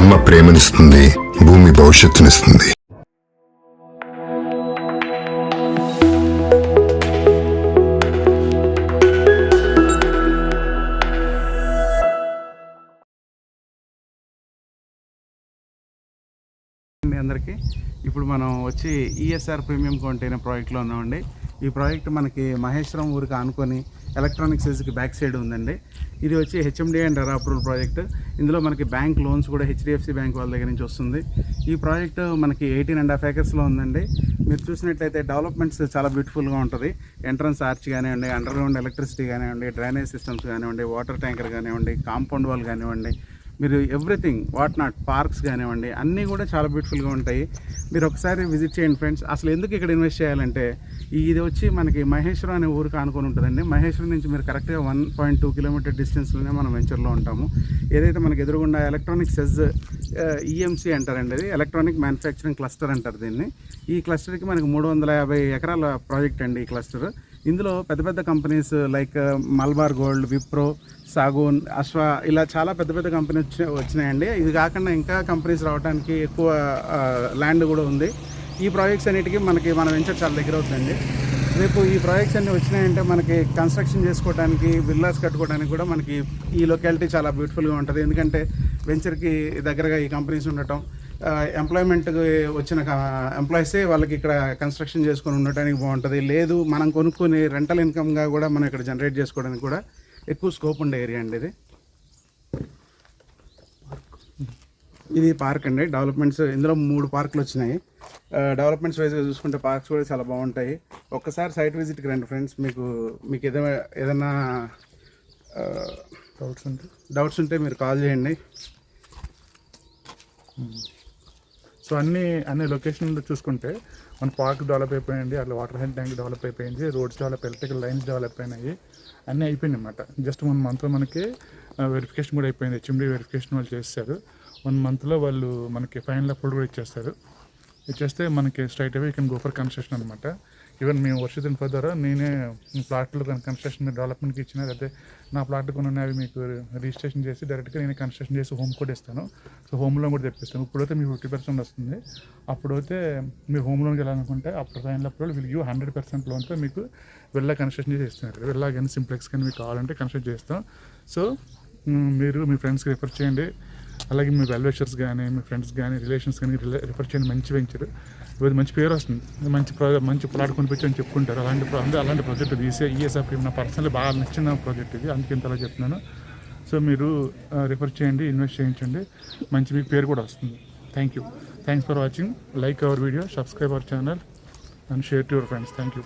అమ్మ ప్రేమనిస్తుంది, భూమి భవిష్యత్తునిస్తుంది. అందరికీ ఇప్పుడు మనం వచ్చి ఈఎస్ఆర్ ప్రీమియం కంటైనర్ ప్రాజెక్ట్లో ఉన్నామండి. ఈ ప్రాజెక్ట్ మనకి మహేశ్వరం ఊరికి ఆనుకొని ఎలక్ట్రానిక్ సెజ్కి బ్యాక్ సైడ్ ఉందండి. ఇది వచ్చి HMD and RERA approval project. ఇందులో మనకి బ్యాంక్ లోన్స్ కూడా హెచ్డిఎఫ్సి బ్యాంక్ వాళ్ళ దగ్గర నుంచి వస్తుంది. ఈ ప్రాజెక్ట్ మనకి 18.5 acresలో ఉందండి. మీరు చూసినట్లయితే డెవలప్మెంట్స్ చాలా బ్యూటిఫుల్గా ఉంటుంది. ఎంట్రన్స్ ఆర్చ్ కానివ్వండి, అండర్ గ్రౌండ్ ఎలక్ట్రిసిటీ కానివ్వండి, డ్రైనేజ్ సిస్టమ్స్ కానివ్వండి, వాటర్ ట్యాంకర్ కానివ్వండి, కాంపౌండ్ వాల్ కానివ్వండి, మీరు ఎవ్రీథింగ్ వాట్ నాట్ పార్క్స్ కానివ్వండి, అన్నీ కూడా చాలా బ్యూటిఫుల్గా ఉంటాయి. మీరు ఒకసారి విజిట్ చేయండి ఫ్రెండ్స్. అసలు ఎందుకు ఇక్కడ ఇన్వెస్ట్ చేయాలంటే ఇది వచ్చి మనకి మహేశ్వరం అనే ఊరికి ఆనుకొని ఉంటుందండి. మహేశ్వరం నుంచి మీరు కరెక్ట్గా 1.2 kilometer డిస్టెన్స్లోనే మనం వెంచర్లో ఉంటాము. ఏదైతే మనకి ఎదురుగుండా ఎలక్ట్రానిక్ సెజ్ ఈఎంసీ అంటారండి, అది ఎలక్ట్రానిక్ మ్యానుఫ్యాక్చరింగ్ క్లస్టర్ అంటారు దీన్ని. ఈ క్లస్టర్కి మనకి 350 acres ప్రాజెక్ట్ అండి ఈ క్లస్టర్. ఇందులో పెద్ద పెద్ద కంపెనీస్ లైక్ మల్బార్ గోల్డ్, విప్రో, సాగూన్, అశ్వా, ఇలా చాలా పెద్ద పెద్ద కంపెనీస్ వచ్చినాయండి. ఇది కాకుండా ఇంకా కంపెనీస్ రావడానికి ఎక్కువ ల్యాండ్ కూడా ఉంది. ఈ ప్రాజెక్ట్స్ అన్నిటికీ మన వెంచర్ చాలా దగ్గర అవుతుందండి. రేపు ఈ ప్రాజెక్ట్స్ అన్నీ వచ్చినాయంటే మనకి కన్స్ట్రక్షన్ చేసుకోవడానికి, విల్లాస్ కట్టుకోవడానికి కూడా మనకి ఈ లొకాలిటీ చాలా బ్యూటిఫుల్గా ఉంటుంది. ఎందుకంటే వెంచర్కి దగ్గరగా ఈ కంపెనీస్ ఉండటం, ఎంప్లాయ్మెంట్కి వచ్చిన ఎంప్లాయీసే వాళ్ళకి ఇక్కడ కన్స్ట్రక్షన్ చేసుకొని ఉండటానికి బాగుంటుంది. లేదు మనం కొనుక్కొని రెంటల్ ఇన్కమ్గా కూడా మనం ఇక్కడ జనరేట్ చేసుకోవడానికి కూడా ఎక్కువ స్కోప్ ఉండే ఏరియా అండి ఇది. ఇది పార్క్ అండి. డెవలప్మెంట్స్ ఇందులో 3 పార్కులు వచ్చినాయి. డెవలప్మెంట్స్ వైజ్గా చూసుకుంటే పార్క్స్ కూడా చాలా బాగుంటాయి. ఒక్కసారి సైట్ విజిట్కి రండి ఫ్రెండ్స్. మీకు ఏదైనా డౌట్స్ ఉంటే మీరు కాల్ చేయండి. సో అన్ని లొకేషన్లు చూసుకుంటే మన పార్క్ డెవలప్ అయిపోయింది, అట్లా వాటర్ హెడ్ ట్యాంక్ డెవలప్ అయిపోయింది, roads develop, electrical lines develop అయినాయి, అన్నీ అయిపోయింది అనమాట. జస్ట్ 1 monthలో మనకి వెరిఫికేషన్ కూడా అయిపోయింది. హెచ్ఎండి వెరిఫికేషన్ వాళ్ళు చేస్తారు. 1 monthలో వాళ్ళు మనకి ఫైనల్ అప్రూవల్ కూడా ఇచ్చేస్తే మనకి straight away you can go for construction అనమాట. ఈవెన్ మేము వర్షిత్ ఇన్ఫో ద్వారా నేనే ప్లాట్లు కన్స్ట్రక్షన్ డెవలప్మెంట్కి ఇచ్చిన, అయితే నా ప్లాట్ కొనున్నవి మీకు రిజిస్ట్రేషన్ చేసి డైరెక్ట్గా నేనే కన్స్ట్రక్షన్ చేసి హోమ్ కూడా ఇస్తాను. సో హోమ్ లోన్ కూడా తెప్పిస్తాను. ఇప్పుడైతే మీకు 50% వస్తుంది. అప్పుడైతే మీరు హోమ్ లోన్కి వెళ్ళాలనుకుంటే అప్పుడు ఫైనల్ అప్రూవల్ విల్ గివ్ 100% లోన్తో మీకు వెళ్ళా కన్స్ట్రక్షన్ చేసి ఇస్తున్నారు. వెళ్ళా కానీ సింప్లెక్స్ కానీ మీకు కావాలంటే కన్స్ట్రక్ట్ చేస్తాం. సో మీరు మీ ఫ్రెండ్స్కి రిఫర్ చేయండి. అలాగే మీ వెల్విషర్స్ కానీ, మీ ఫ్రెండ్స్ కానీ, రిలేషన్స్ కానీ రిఫర్ చేయండి. మంచి వెంచర్, ఇది మంచి పేరు వస్తుంది. మంచి ప్లాట్ కొనిపించి అని చెప్పుకుంటారు. అలాంటి ప్రాజెక్ట్ ఇది ఈఎస్ఆర్ ప్రీమియం. నా పర్సనల్ బాగా నచ్చిన ప్రాజెక్ట్ ఇది, అందుకే ఇంతలా చెప్తున్నాను. సో మీరు రిఫర్ చేయండి, ఇన్వెస్ట్ చేయించండి, మంచి మీకు పేరు కూడా వస్తుంది. Thanks for watching. Like our video, subscribe our channel and share to your friends. Thank you.